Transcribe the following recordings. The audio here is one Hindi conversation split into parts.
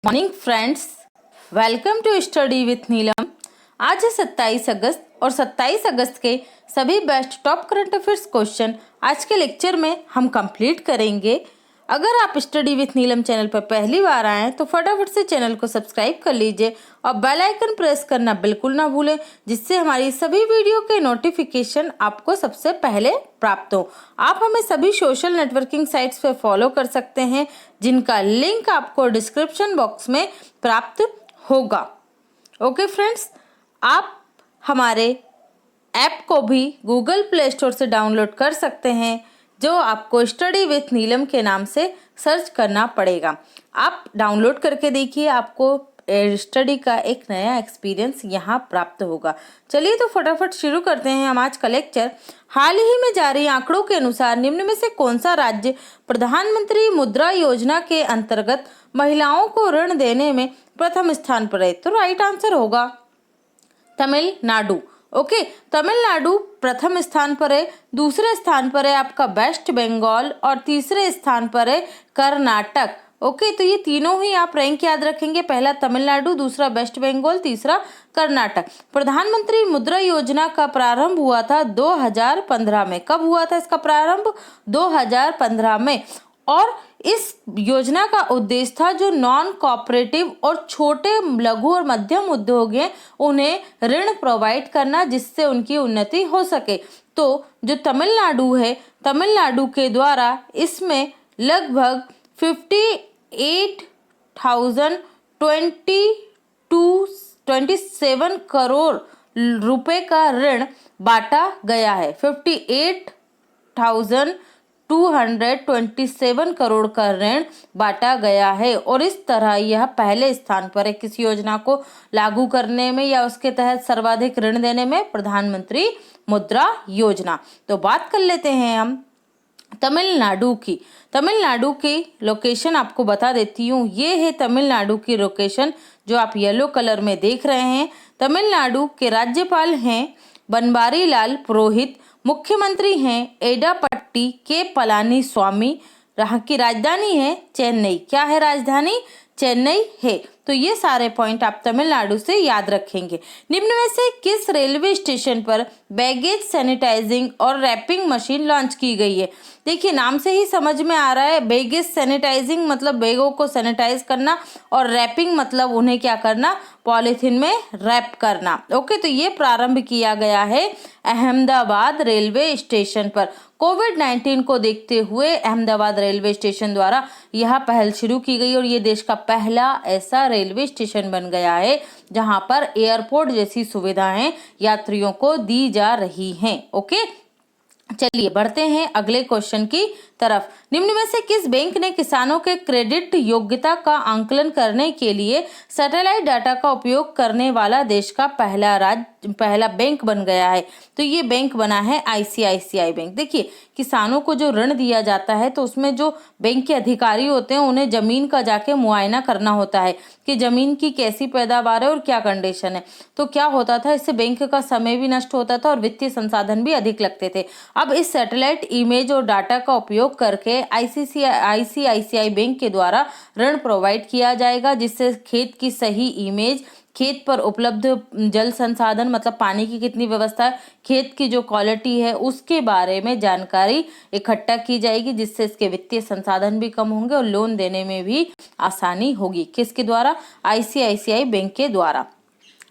Morning friends, welcome to study with Neelam. आज है 27 अगस्त और 27 अगस्त के सभी best top current affairs question आज के लेक्चर में हम कंप्लीट करेंगे। अगर आप स्टडी विथ नीलम चैनल पर पहली बार आए हैं तो फटाफट से चैनल को सब्सक्राइब कर लीजिए और बेल आइकन प्रेस करना बिल्कुल ना भूलें, जिससे हमारी सभी वीडियो के नोटिफिकेशन आपको सबसे पहले प्राप्त हो। आप हमें सभी सोशल नेटवर्किंग साइट्स पर फॉलो कर सकते हैं, जिनका लिंक आपको डिस्क्रिप्शन बॉक्स में प्राप्त होगा। ओके फ्रेंड्स, आप हमारे ऐप को भी गूगल प्ले स्टोर से डाउनलोड कर सकते हैं, जो आपको स्टडी विथ नीलम के नाम से सर्च करना पड़ेगा। आप डाउनलोड करके देखिए, आपको स्टडी का एक नया एक्सपीरियंस यहाँ प्राप्त होगा। चलिए तो फटाफट शुरू करते हैं हम आज का लेक्चर। हाल ही में जारी आंकड़ों के अनुसार निम्न में से कौन सा राज्य प्रधानमंत्री मुद्रा योजना के अंतर्गत महिलाओं को ऋण देने में प्रथम स्थान पर है? तो राइट आंसर होगा तमिलनाडु। ओके, तमिलनाडु प्रथम स्थान पर है, दूसरे स्थान पर है आपका वेस्ट बंगाल और तीसरे स्थान पर है कर्नाटक। ओके, तो ये तीनों ही आप रैंक याद रखेंगे, पहला तमिलनाडु, दूसरा वेस्ट बंगाल, तीसरा कर्नाटक। प्रधानमंत्री मुद्रा योजना का प्रारंभ हुआ था 2015 में। कब हुआ था इसका प्रारंभ? 2015 में। और इस योजना का उद्देश्य था जो नॉन कोऑपरेटिव और छोटे लघु और मध्यम उद्योग हैं उन्हें ऋण प्रोवाइड करना, जिससे उनकी उन्नति हो सके। तो जो तमिलनाडु है, तमिलनाडु के द्वारा इसमें लगभग 27 करोड़ रुपए का ऋण बांटा गया है। 227 करोड़ का ऋण बांटा गया है और इस तरह यह पहले स्थान पर है किसी योजना को लागू करने में या उसके तहत सर्वाधिक ऋण देने में, प्रधानमंत्री मुद्रा योजना। तो बात कर लेते हैं हम तमिलनाडु की। तमिलनाडु की लोकेशन आपको बता देती हूँ। ये है तमिलनाडु की लोकेशन जो आप येलो कलर में देख रहे हैं। तमिलनाडु के राज्यपाल हैं बनवारी लाल पुरोहित, मुख्यमंत्री हैं एडापट्टी के पलानी स्वामी, यहाँ की राजधानी है चेन्नई। क्या है राजधानी? चेन्नई है। तो ये सारे पॉइंट आप तमिलनाडु से याद रखेंगे। निम्न में से किस रेलवे स्टेशन पर बैगेज सैनिटाइजिंग और रैपिंग मशीन लॉन्च की गई है? देखिए, नाम से ही समझ में आ रहा है, बैगेज सैनिटाइजिंग मतलब बैगों को सैनिटाइज करना और रैपिंग मतलब उन्हें क्या करना? पॉलीथीन में रैप करना। ओके, तो ये प्रारंभ किया गया है अहमदाबाद रेलवे स्टेशन पर। कोविड-19 को देखते हुए अहमदाबाद रेलवे स्टेशन द्वारा यह पहल शुरू की गई और ये देश का पहला ऐसा रेलवे स्टेशन बन गया है जहां पर एयरपोर्ट जैसी सुविधाएं यात्रियों को दी जा रही हैं। ओके, चलिए बढ़ते हैं अगले क्वेश्चन की तरफ। निम्न में से किस बैंक ने किसानों के क्रेडिट योग्यता का आंकलन करने के लिए सैटेलाइट डाटा का उपयोग करने वाला देश का पहला बैंक बन गया है? तो ये बैंक बना है आईसीआईसीआई बैंक। देखिए, किसानों को जो ऋण दिया जाता है तो उसमें जो बैंक के अधिकारी होते हैं उन्हें जमीन का जाके मुआयना करना होता है कि जमीन की कैसी पैदावार है और क्या कंडीशन है। तो क्या होता था, इससे बैंक का समय भी नष्ट होता था और वित्तीय संसाधन भी अधिक लगते थे। अब इस सैटेलाइट इमेज और डाटा का उपयोग करके आईसीआईसीआई बैंक के द्वारा ऋण प्रोवाइड किया जाएगा, जिससे खेत की सही इमेज, खेत पर उपलब्ध जल संसाधन मतलब पानी की कितनी व्यवस्था है, खेत की जो क्वालिटी है उसके बारे में जानकारी इकट्ठा की जाएगी, जिससे इसके वित्तीय संसाधन भी कम होंगे और लोन देने में भी आसानी होगी। किसके द्वारा? आईसीआईसीआई बैंक के द्वारा।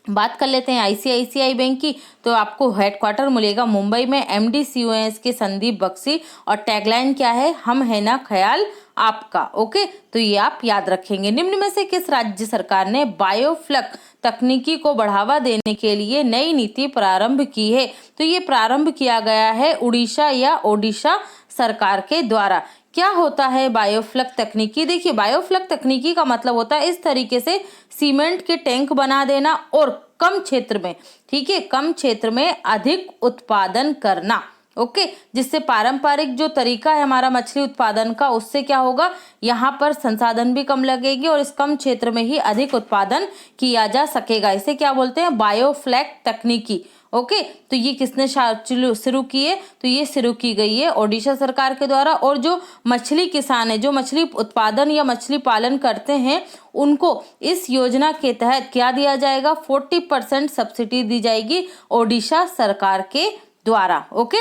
बात कर लेते हैं आईसीआईसीआई बैंक की। तो आपको हेडक्वार्टर मिलेगा मुंबई में, एमडी सीओएस के संदीप बख्शी और टैगलाइन क्या है? हम है ना ख्याल आपका। ओके, तो ये आप याद रखेंगे। निम्न में से किस राज्य सरकार ने बायोफ्लक तकनीकी को बढ़ावा देने के लिए नई नीति प्रारंभ की है? तो ये प्रारंभ किया गया है उड़ीसा या ओडिशा सरकार के द्वारा। क्या होता है बायोफ्लक तकनीकी? देखिए, बायोफ्लक तकनीकी का मतलब होता है इस तरीके से सीमेंट के टैंक बना देना और कम क्षेत्र में, ठीक है, कम क्षेत्र में अधिक उत्पादन करना। ओके, जिससे पारंपरिक जो तरीका है हमारा मछली उत्पादन का, उससे क्या होगा, यहाँ पर संसाधन भी कम लगेगी और इस कम क्षेत्र में ही अधिक उत्पादन किया जा सकेगा। इसे क्या बोलते हैं? बायोफ्लैक तकनीकी। ओके, तो ये किसने शुरू किए? तो ये शुरू की गई है ओडिशा सरकार के द्वारा। और जो मछली किसान है, जो मछली उत्पादन या मछली पालन करते हैं, उनको इस योजना के तहत क्या दिया जाएगा? 40% सब्सिडी दी जाएगी ओडिशा सरकार के द्वारा। ओके,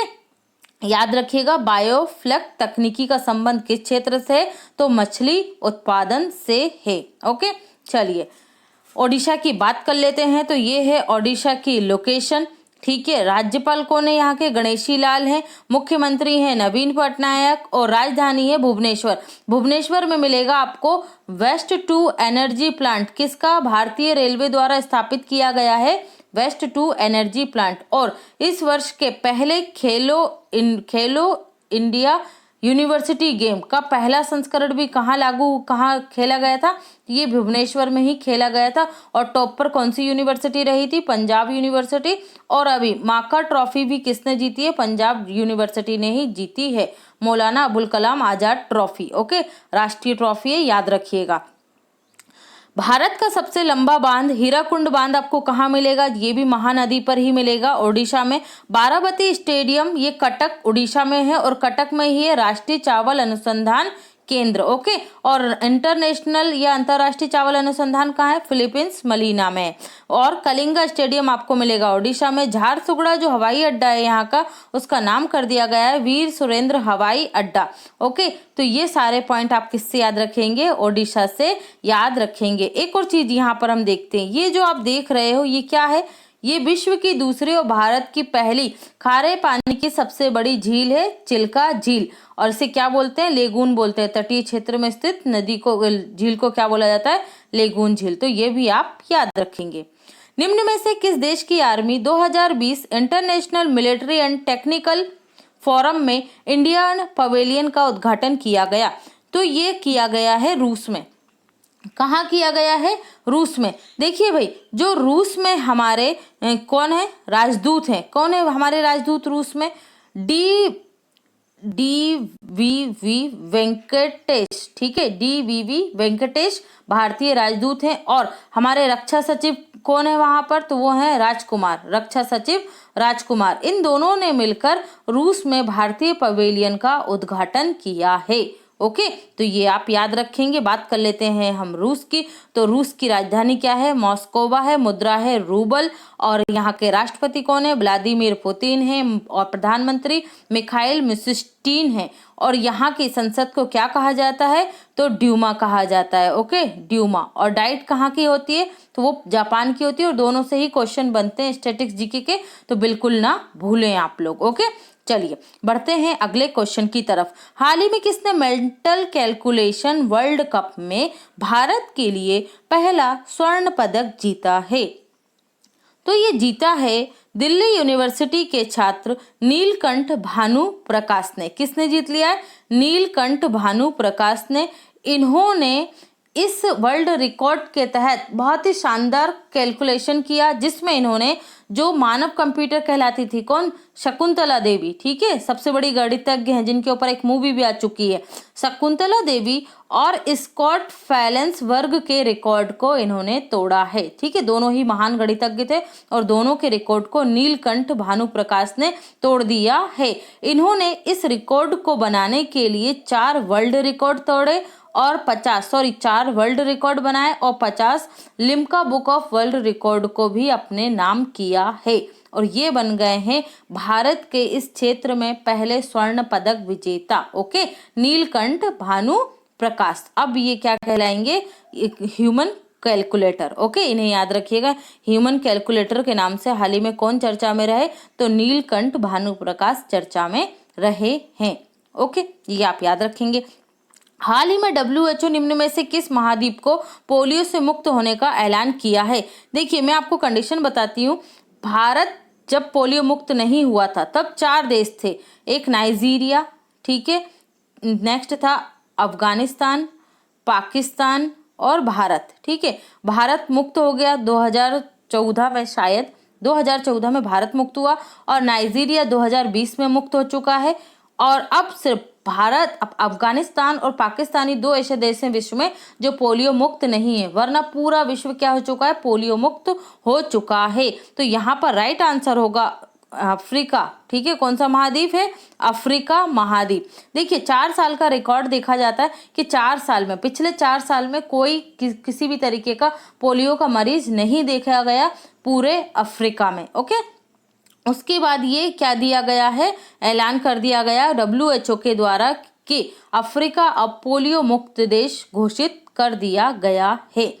याद रखिएगा, बायोफ्लैक तकनीकी का संबंध किस क्षेत्र से है? तो मछली उत्पादन से है। ओके, चलिए ओडिशा की बात कर लेते हैं। तो ये है ओडिशा की लोकेशन, ठीक है। राज्यपाल कौन है यहाँ के? गणेशी लाल हैं। मुख्यमंत्री हैं नवीन पटनायक और राजधानी है भुवनेश्वर। भुवनेश्वर में मिलेगा आपको वेस्ट टू एनर्जी प्लांट। किसका? भारतीय रेलवे द्वारा स्थापित किया गया है वेस्ट टू एनर्जी प्लांट। और इस वर्ष के पहले खेलो इंडिया यूनिवर्सिटी गेम का पहला संस्करण भी कहाँ खेला गया था? ये भुवनेश्वर में ही खेला गया था। और टॉप पर कौन सी यूनिवर्सिटी रही थी? पंजाब यूनिवर्सिटी। और अभी माका ट्रॉफी भी किसने जीती है? पंजाब यूनिवर्सिटी ने ही जीती है, मौलाना अबुल कलाम आजाद ट्रॉफी। ओके, राष्ट्रीय ट्रॉफी है, याद रखिएगा। भारत का सबसे लंबा बांध हीराकुंड बांध आपको कहाँ मिलेगा? ये भी महानदी पर ही मिलेगा, ओडिशा में। बाराबती स्टेडियम ये कटक उड़ीसा में है और कटक में ही है राष्ट्रीय चावल अनुसंधान केंद्र। ओके, और इंटरनेशनल या अंतर्राष्ट्रीय चावल अनुसंधान कहाँ है? फिलीपींस मलीना में। और कलिंगा स्टेडियम आपको मिलेगा ओडिशा में। झारसुगड़ा जो हवाई अड्डा है यहाँ का, उसका नाम कर दिया गया है वीर सुरेंद्र हवाई अड्डा। ओके, तो ये सारे पॉइंट आप किससे याद रखेंगे? ओडिशा से याद रखेंगे। एक और चीज यहाँ पर हम देखते हैं, ये जो आप देख रहे हो ये क्या है? ये विश्व की दूसरी और भारत की पहली खारे पानी की सबसे बड़ी झील है, चिल्का झील। और इसे क्या बोलते हैं? लेगून बोलते हैं। तटीय क्षेत्र में स्थित नदी को, झील को क्या बोला जाता है? लेगून झील। तो ये भी आप याद रखेंगे। निम्न में से किस देश की army 2020 international military and technical forum में इंडियन पवेलियन का उद्घाटन किया गया? तो ये किया गया है रूस में। कहाँ किया गया है? रूस में। देखिए भाई, जो रूस में हमारे कौन है? राजदूत हैं। कौन है हमारे राजदूत रूस में? DVV वेंकटेश, ठीक है, DVV वेंकटेश भारतीय राजदूत हैं। और हमारे रक्षा सचिव कौन है वहां पर? तो वो है राजकुमार, रक्षा सचिव राजकुमार। इन दोनों ने मिलकर रूस में भारतीय पवेलियन का उद्घाटन किया है। ओके, तो ये आप याद रखेंगे। बात कर लेते हैं हम रूस की। तो रूस की राजधानी क्या है? मॉस्कोवा है। मुद्रा है रूबल। और यहाँ के राष्ट्रपति कौन है? व्लादिमीर पुतिन है। और प्रधानमंत्री मिखाइल मिशुस्टिन है। और यहाँ की संसद को क्या कहा जाता है? तो ड्यूमा कहा जाता है। Okay, Dumas. और डाइट कहाँ की होती है? तो वो जापान की होती है। और दोनों से ही क्वेश्चन बनते हैं स्टैटिक्स जीके के, तो बिल्कुल ना भूलें आप लोग। ओके, चलिए बढ़ते हैं अगले क्वेश्चन की तरफ। हाल ही में किसने मेंटल कैलकुलेशन वर्ल्ड कप में भारत के लिए पहला स्वर्ण पदक जीता है? तो ये जीता है दिल्ली यूनिवर्सिटी के छात्र नीलकंठ भानु प्रकाश ने। किसने जीत लिया है? नीलकंठ भानु प्रकाश ने। इन्होंने इस वर्ल्ड रिकॉर्ड के तहत बहुत ही शानदार कैलकुलेशन किया, जिसमें इन्होंने जो मानव कंप्यूटर कहलाती थी, कौन? शकुंतला देवी, ठीक है, सबसे बड़ी गणितज्ञ हैं जिनके ऊपर एक मूवी भी आ चुकी है, शकुंतला देवी। और स्कॉट फैलेंस वर्ग के रिकॉर्ड को इन्होंने तोड़ा है, ठीक है। दोनों ही महान गणितज्ञ थे और दोनों के रिकॉर्ड को नीलकंठ भानु प्रकाश ने तोड़ दिया है। इन्होंने इस रिकॉर्ड को बनाने के लिए 4 वर्ल्ड रिकॉर्ड तोड़े और 4 वर्ल्ड रिकॉर्ड बनाए और 50 Limca book of world record को भी अपने नाम किया है। और ये बन गए हैं भारत के इस क्षेत्र में पहले स्वर्ण पदक विजेता। ओके, नीलकंठ भानु प्रकाश। अब ये क्या कहलाएंगे? Human calculator. ओके, इन्हें याद रखिएगा। ह्यूमन कैलकुलेटर के नाम से हाल ही में कौन चर्चा में रहे? तो नीलकंठ भानु प्रकाश चर्चा में रहे हैं। ओके, ये आप याद रखेंगे। हाल ही में WHO निम्न में से किस महाद्वीप को पोलियो से मुक्त होने का ऐलान किया है? देखिए, मैं आपको कंडीशन बताती हूँ। भारत जब पोलियो मुक्त नहीं हुआ था तब 4 देश थे। एक नाइजीरिया, ठीक है, नेक्स्ट था अफगानिस्तान, पाकिस्तान और भारत, ठीक है। भारत मुक्त हो गया 2014 में, शायद 2014 में भारत मुक्त हुआ। और नाइजीरिया 2020 में मुक्त हो चुका है। और अब सिर्फ भारत, अफगानिस्तान और पाकिस्तानी 2 ऐसे देश हैं विश्व में जो पोलियो मुक्त नहीं है, वरना पूरा विश्व क्या हो चुका है, पोलियो मुक्त हो चुका है। तो यहाँ पर राइट आंसर होगा अफ्रीका। ठीक है, कौन सा महाद्वीप है, अफ्रीका महाद्वीप। देखिए 4 साल का रिकॉर्ड देखा जाता है कि 4 साल में, पिछले 4 साल में कोई किसी भी तरीके का पोलियो का मरीज नहीं देखा गया पूरे अफ्रीका में। ओके, उसके बाद ये क्या दिया गया है, ऐलान कर दिया गया WHO के द्वारा कि अफ्रीका अब पोलियो मुक्त देश घोषित कर दिया गया है।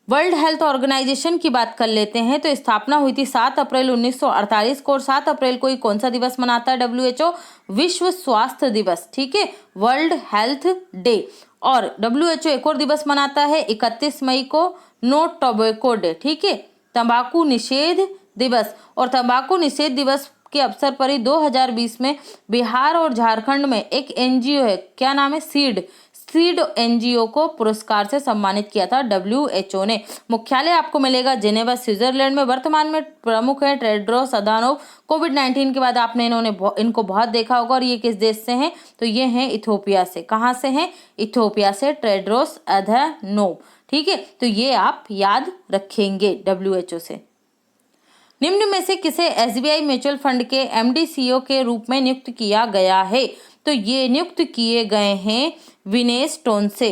वर्ल्ड हेल्थ ऑर्गेनाइजेशन की बात कर लेते हैं तो स्थापना हुई थी 7 अप्रैल 1948 को, और 7 अप्रैल को ही कौन सा दिवस मनाता है WHO, विश्व स्वास्थ्य दिवस। ठीक है, वर्ल्ड हेल्थ डे। और WHO एक और दिवस मनाता है 31 मई को, नो टोबैको डे। ठीक है, तंबाकू निषेध दिवस। और तंबाकू निषेध दिवस के अवसर पर ही 2020 में बिहार और झारखंड में एक NGO है, क्या नाम है, सीड NGO को पुरस्कार से सम्मानित किया था WHO ने। मुख्यालय आपको मिलेगा जेनेवा, स्विट्जरलैंड में। वर्तमान में प्रमुख है टेड्रोस अधानोम। कोविड-19 के बाद आपने इनको बहुत देखा होगा। और ये किस देश से हैं, तो ये हैं इथोपिया से। कहाँ से हैं, इथोपिया से, टेड्रोस अधानोम। ठीक है, तो ये आप याद रखेंगे WHO से। निम्न में से किसे SBI म्यूचुअल फंड के MD CEO के रूप में नियुक्त किया गया है, तो ये नियुक्त किए गए हैं विनेश टोन्से।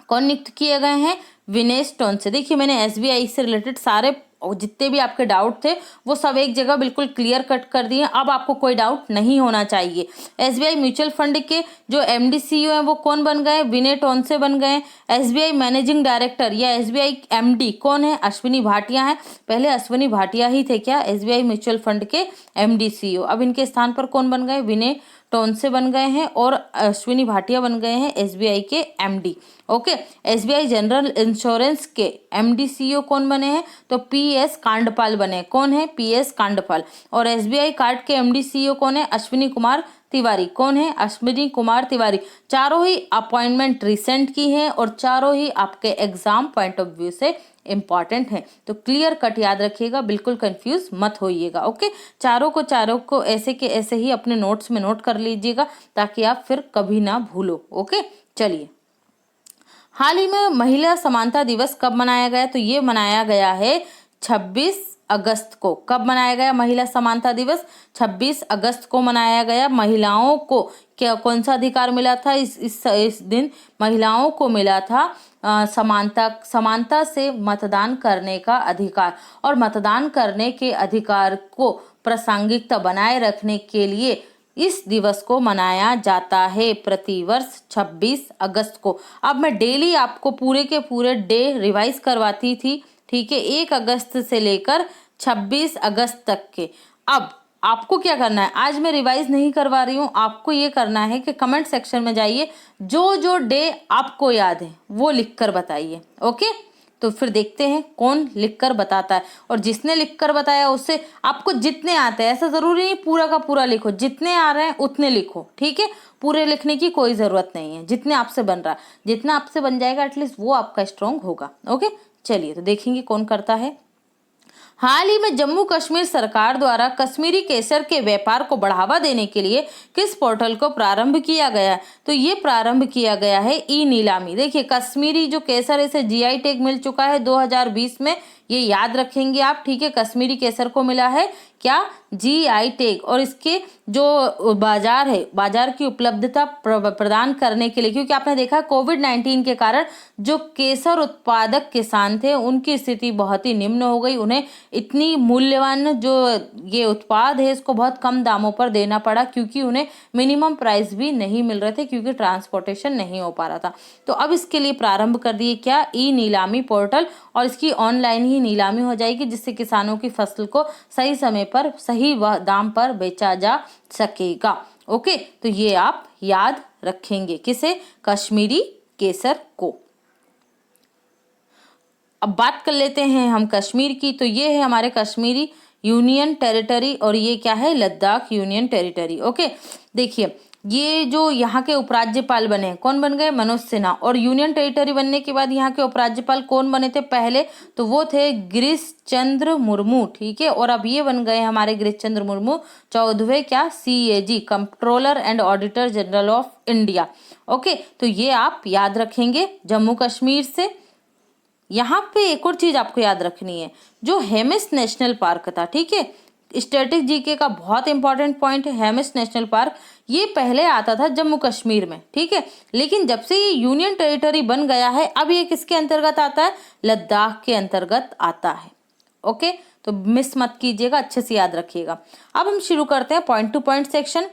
कौन नियुक्त किए गए हैं, विनेश टोन्से। देखिए मैंने SBI से रिलेटेड सारे जितने भी आपके डाउट थे वो सब एक जगह बिल्कुल क्लियर कट कर दिए। अब आपको कोई डाउट नहीं होना चाहिए। SBI म्यूचुअल फंड के जो MD CEO हैं वो कौन बन गए, विनय टोन्से बन गए। SBI मैनेजिंग डायरेक्टर या SBI MD कौन है, अश्विनी भाटिया है। पहले अश्विनी भाटिया ही थे क्या, SBI म्यूचुअल फंड के MD CEO। अब इनके स्थान पर कौन बन गए, विनय टोन्से बन गए हैं और अश्विनी भाटिया बन गए हैं SBI के MD। Okay, SBI general insurance के MD CEO कौन बने हैं, तो PS कांडपाल बने। कौन है, PS कांडपाल। और SBI कार्ड के MD CEO कौन है, अश्विनी कुमार तिवारी। कौन है, अश्विनी कुमार तिवारी। चारों ही अपॉइंटमेंट रिसेंट की हैं और चारों ही आपके एग्जाम पॉइंट ऑफ व्यू से इंपॉर्टेंट है। तो क्लियर कट याद रखिएगा, बिल्कुल कंफ्यूज मत होइएगा। ओके, चारों को ऐसे के ऐसे ही अपने नोट्स में नोट कर लीजिएगा ताकि आप फिर कभी ना भूलो। ओके, चलिए, हाल ही में महिला समानता दिवस कब मनाया गया, तो ये मनाया गया है 26 अगस्त को। कब मनाया गया महिला समानता दिवस, 26 अगस्त को मनाया गया। महिलाओं को क्या कौन सा अधिकार मिला था, इस दिन महिलाओं को मिला था समानता से मतदान करने का अधिकार। और मतदान करने के अधिकार को प्रासंगिकता बनाए रखने के लिए इस दिवस को मनाया जाता है प्रतिवर्ष 26 अगस्त को। अब मैं डेली आपको पूरे के पूरे डे रिवाइज करवाती थी। ठीक है, 1 अगस्त से लेकर 26 अगस्त तक के। अब आपको क्या करना है, आज मैं रिवाइज नहीं करवा रही हूँ, आपको ये करना है कि कमेंट सेक्शन में जाइए, जो जो डे आपको याद है वो लिखकर बताइए। ओके, तो फिर देखते हैं कौन लिखकर बताता है। और जिसने लिखकर बताया उससे आपको जितने आते हैं, ऐसा जरूरी नहीं पूरा का पूरा लिखो, जितने आ रहे हैं उतने लिखो। ठीक है, पूरे लिखने की कोई जरूरत नहीं है, जितने आपसे बन रहा है, जितना आपसे बन जाएगा एटलीस्ट वो आपका स्ट्रॉन्ग होगा। ओके, चलिए तो देखेंगे कौन करता है। हाल ही में जम्मू कश्मीर सरकार द्वारा कश्मीरी केसर के व्यापार को बढ़ावा देने के लिए किस पोर्टल को प्रारंभ किया गया, तो ये प्रारंभ किया गया है ई नीलामी। देखिए कश्मीरी जो केसर इसे GI टैग मिल चुका है 2020 में, ये याद रखेंगे आप। ठीक है, कश्मीरी केसर को मिला है क्या, GI टैग। और इसके जो बाजार है, बाजार की उपलब्धता प्रदान करने के लिए, क्योंकि आपने देखा कोविड-19 के कारण जो केसर उत्पादक किसान थे उनकी स्थिति बहुत ही निम्न हो गई। उन्हें इतनी मूल्यवान जो ये उत्पाद है इसको बहुत कम दामों पर देना पड़ा, क्योंकि उन्हें मिनिमम प्राइस भी नहीं मिल रहे थे, क्योंकि ट्रांसपोर्टेशन नहीं हो पा रहा था। तो अब इसके लिए प्रारंभ कर दिए क्या, ई नीलामी पोर्टल। और इसकी ऑनलाइन ही नीलामी हो जाएगी, जिससे किसानों की फसल को सही समय पर सही दाम पर बेचा जा सकेगा। ओके, तो ये आप याद रखेंगे, किसे, कश्मीरी केसर को। अब बात कर लेते हैं हम कश्मीर की, तो ये है हमारे कश्मीरी यूनियन टेरिटरी और ये क्या है, लद्दाख यूनियन टेरिटरी। ओके, देखिए ये जो यहाँ के उपराज्यपाल बने कौन बन गए, मनोज सिन्हा। और यूनियन टेरिटरी बनने के बाद यहाँ के उपराज्यपाल कौन बने थे पहले, तो वो थे गिरीश चंद्र मुर्मू, ठीक है। और अब ये बन गए हमारे गिरीश चंद्र मुर्मू 14वें क्या, CAG, controller and auditor general of India. Okay, तो ये आप याद रखेंगे जम्मू कश्मीर से। यहाँ पे एक और चीज आपको याद रखनी है, जो हेमिस नेशनल पार्क था, ठीक है, स्टैटिक जीके का बहुत इंपॉर्टेंट पॉइंट है। हेमिस नेशनल पार्क ये पहले आता था जम्मू कश्मीर में, ठीक है, लेकिन जब से ये यूनियन टेरिटरी बन गया है अब ये किसके अंतर्गत आता है, लद्दाख के अंतर्गत आता है। ओके, तो मिस मत कीजिएगा, अच्छे से याद रखिएगा। अब हम शुरू करते हैं पॉइंट टू पॉइंट सेक्शन।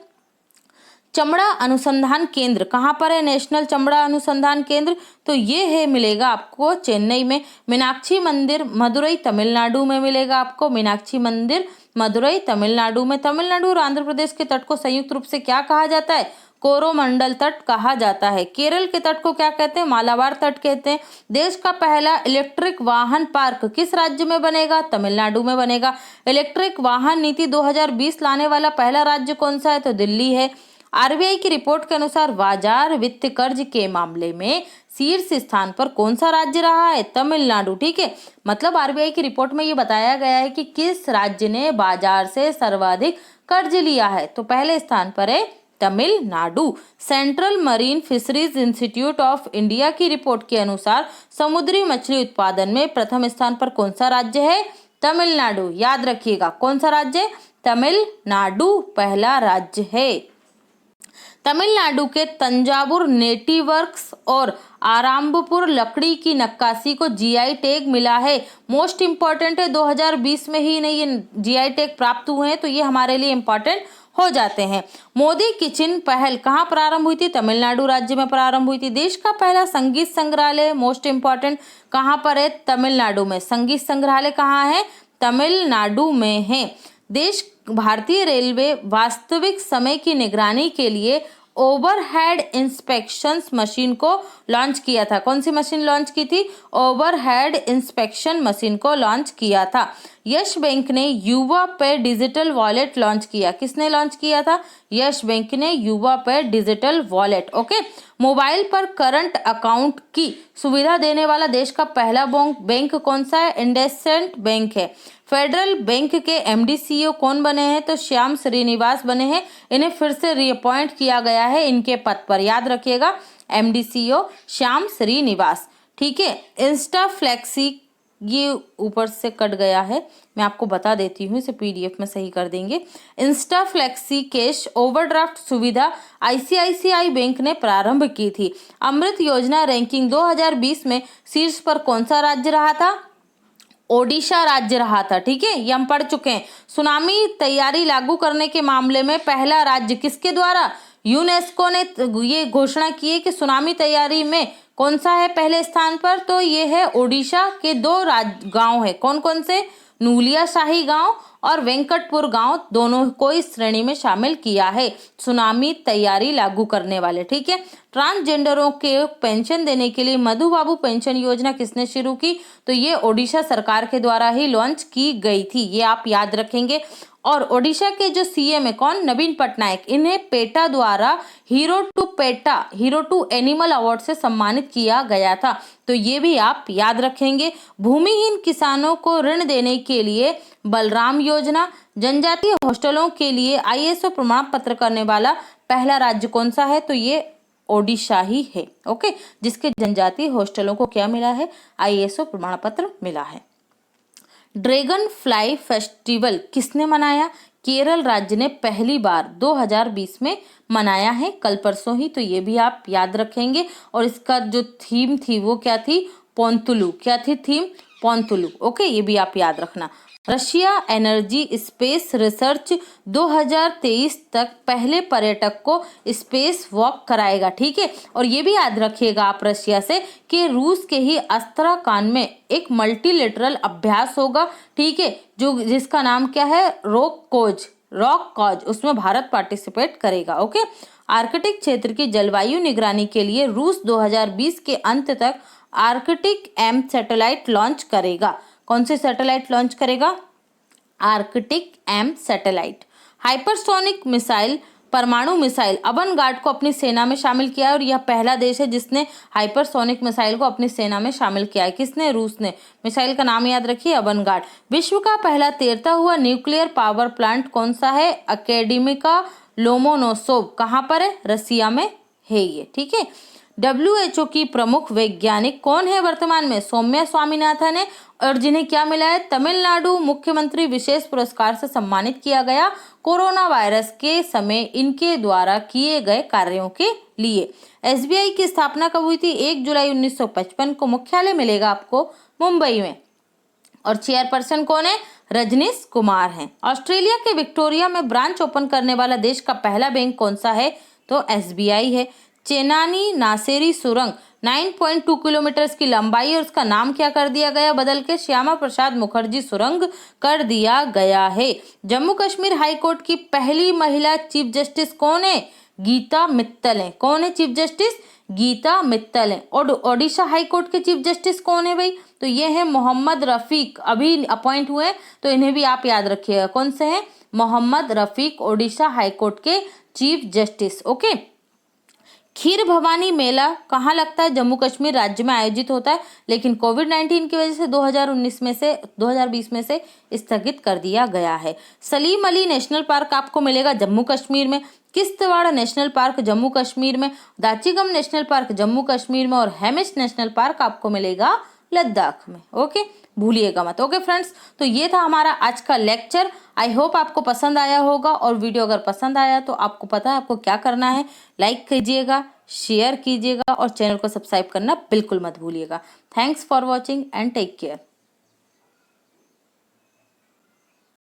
चमड़ा अनुसंधान केंद्र कहाँ पर है, नेशनल चमड़ा अनुसंधान केंद्र, तो ये है मिलेगा आपको चेन्नई में। मीनाक्षी मंदिर मदुरई तमिलनाडु में मिलेगा आपको, मीनाक्षी मंदिर मदुरई तमिलनाडु में। तमिलनाडु और आंध्र प्रदेश के तट को संयुक्त रूप से क्या कहा जाता है, कोरोमंडल तट कहा जाता है। केरल के तट को क्या कहते हैं, मालाबार तट कहते हैं। देश का पहला इलेक्ट्रिक वाहन पार्क किस राज्य में बनेगा, तमिलनाडु में बनेगा। इलेक्ट्रिक वाहन नीति 2020 लाने वाला पहला राज्य कौन सा है, तो दिल्ली है। आरबीआई की रिपोर्ट के अनुसार बाजार वित्त कर्ज के मामले में शीर्ष स्थान पर कौन सा राज्य रहा है, तमिलनाडु, ठीक है। मतलब आरबीआई की रिपोर्ट में ये बताया गया है कि किस राज्य ने बाजार से सर्वाधिक कर्ज लिया है, तो पहले स्थान पर है Tamil Nadu. Central marine fisheries institute of India की रिपोर्ट के अनुसार समुद्री मछली उत्पादन में प्रथम स्थान पर कौन सा राज्य है, तमिलनाडु। याद रखिएगा कौन सा राज्य, तमिलनाडु पहला राज्य है। तमिलनाडु के तंजावुर नेटिवर्क्स और आरंभपुर लकड़ी की नक्काशी को जीआई टैग मिला है। मोस्ट इम्पॉर्टेंट है, 2020 में ही नहीं ये जीआई टैग प्राप्त हुए हैं, तो ये हमारे लिए इम्पॉर्टेंट हो जाते हैं। मोदी किचन पहल कहाँ प्रारंभ हुई थी, तमिलनाडु राज्य में प्रारंभ हुई थी। देश का पहला संगीत संग्रहालय मोस्ट इम्पॉर्टेंट कहाँ पर है, तमिलनाडु में। संगीत संग्रहालय कहाँ है, तमिलनाडु में है। देश भारतीय रेलवे वास्तविक समय की निगरानी के लिए ओवरहेड इंस्पेक्शंस मशीन को लॉन्च किया था। कौन सी मशीन लॉन्च की थी, ओवरहेड इंस्पेक्शन मशीन को लॉन्च किया था। यस बैंक ने युवा पे डिजिटल वॉलेट लॉन्च किया। किसने लॉन्च किया था, यस बैंक ने युवा पे डिजिटल वॉलेट। ओके, मोबाइल पर करंट अकाउंट की सुविधा देने वाला देश का पहला बैंक कौन सा है, इंडसइंड बैंक है। फेडरल बैंक के एमडी सीईओ कौन बने हैं, तो श्याम श्रीनिवास बने हैं। इन्हें फिर से रीअपॉइंट किया गया है इनके पद पर, याद रखिएगा एमडी सीईओ श्याम श्रीनिवास, ठीक है। इंस्टा फ्लेक्सी ये ऊपर से कट गया है, मैं आपको बता देती हूँ, इसे पीडीएफ में सही कर देंगे। इंस्टा फ्लेक्सी कैश ओवरड्राफ्ट सुविधा आईसीआईसीआई बैंक ने प्रारंभ की थी। अमृत योजना रैंकिंग 2020 में शीर्ष पर कौन सा राज्य रहा था, ओडिशा राज्य रहा था, ठीक है, ये हम पढ़ चुके हैं। सुनामी तैयारी लागू करने के मामले में पहला राज्य किसके द्वारा, यूनेस्को ने ये घोषणा की है कि सुनामी तैयारी में कौन सा है पहले स्थान पर, तो ये है ओडिशा के दो गांव है। कौन कौन से, नूलिया शाही गांव और वेंकटपुर गांव, दोनों को इस श्रेणी में शामिल किया है सुनामी तैयारी लागू करने वाले, ठीक है। ट्रांसजेंडरों के पेंशन देने के लिए मधु बाबू पेंशन योजना किसने शुरू की, तो ये ओडिशा सरकार के द्वारा ही लॉन्च की गई थी, ये आप याद रखेंगे। और ओडिशा के जो सीएम है कौन, नवीन पटनायक, इन्हें पेटा द्वारा हीरो टू एनिमल अवार्ड से सम्मानित किया गया था, तो ये भी आप याद रखेंगे। भूमिहीन किसानों को ऋण देने के लिए बलराम योजना। जनजातीय हॉस्टलों के लिए आईएसओ प्रमाण पत्र करने वाला पहला राज्य कौन सा है, तो ये ओडिशा ही है। ओके, जिसके जनजातीय हॉस्टलों को क्या मिला है, आईएसओ प्रमाण पत्र मिला है। ड्रैगन फ्लाई फेस्टिवल किसने मनाया, केरल राज्य ने पहली बार 2020 में मनाया है, कल परसों ही, तो ये भी आप याद रखेंगे। और इसका जो थीम थी वो क्या थी, पोंतुलू, क्या थी थीम, पोंतुलू। ओके, ये भी आप याद रखना। रशिया एनर्जी स्पेस रिसर्च 2023 तक पहले पर्यटक को स्पेस वॉक कराएगा, ठीक है। और ये भी याद रखिएगा आप रशिया से कि रूस के ही अस्त्राखान में एक मल्टीलेटरल अभ्यास होगा, ठीक है, जो जिसका नाम क्या है, रॉक कॉज, उसमें भारत पार्टिसिपेट करेगा। ओके, आर्कटिक क्षेत्र की जलवायु निगरानी के लिए रूस 2020 के अंत तक आर्कटिक एम सैटेलाइट लॉन्च करेगा। कौन से सैटेलाइट लॉन्च करेगा, Arctic M satellite. Hypersonic missile परमाणु मिसाइल अवनगार्ड को अपनी सेना में शामिल किया है और यह पहला देश है जिसने हाइपरसोनिक मिसाइल को अपनी सेना में शामिल किया है। किसने? रूस ने। मिसाइल का नाम याद रखिए, अवनगार्ड। विश्व का पहला तैरता हुआ न्यूक्लियर पावर प्लांट कौन सा है? अकेडेमिका लोमोनोसोव। कहाँ पर है? रसिया में है ये, ठीक है। WHO की प्रमुख वैज्ञानिक कौन है वर्तमान में? सौम्या स्वामीनाथन है और जिन्हें क्या मिला है? तमिलनाडु मुख्यमंत्री विशेष पुरस्कार से सम्मानित किया गया कोरोना वायरस के समय इनके द्वारा किए गए कार्यों के लिए। SBI की स्थापना कब हुई थी? 1 जुलाई 1955 को। मुख्यालय मिलेगा आपको मुंबई में और चेयरपर्सन कौन है? रजनीश कुमार हैं। ऑस्ट्रेलिया के विक्टोरिया में ब्रांच ओपन करने वाला देश का पहला बैंक कौन सा है? तो SBI है। चेनानी नासेरी सुरंग 9.2 किलोमीटर की लंबाई और उसका नाम क्या कर दिया गया? बदल के श्यामा प्रसाद मुखर्जी सुरंग कर दिया गया है। जम्मू कश्मीर हाई कोर्ट की पहली महिला चीफ जस्टिस कौन है? गीता मित्तल है। कौन है चीफ जस्टिस? गीता मित्तल है। और ओडिशा हाई कोर्ट के चीफ जस्टिस कौन है भाई? तो ये है मोहम्मद रफीक, अभी अपॉइंट हुए, तो इन्हें भी आप याद रखिएगा। कौन से हैं? मोहम्मद रफीक, ओडिशा हाई कोर्ट के चीफ जस्टिस। ओके। खीर भवानी मेला कहाँ लगता है? जम्मू कश्मीर राज्य में आयोजित होता है, लेकिन कोविड-19 की वजह से 2020 में से स्थगित कर दिया गया है। सलीम अली नेशनल पार्क आपको मिलेगा जम्मू कश्मीर में। किश्तवाड़ नेशनल पार्क जम्मू कश्मीर में, दाचिगम नेशनल पार्क जम्मू कश्मीर में और हेमिश नेशनल पार्क आपको मिलेगा लद्दाख में। ओके, भूलिएगा मत। ओके फ्रेंड्स, तो ये था हमारा आज का लेक्चर। आई होप आपको पसंद आया होगा और वीडियो अगर पसंद आया तो आपको पता है आपको क्या करना है। लाइक कीजिएगा, शेयर कीजिएगा और चैनल को सब्सक्राइब करना बिल्कुल मत भूलिएगा। Thanks for watching and take care.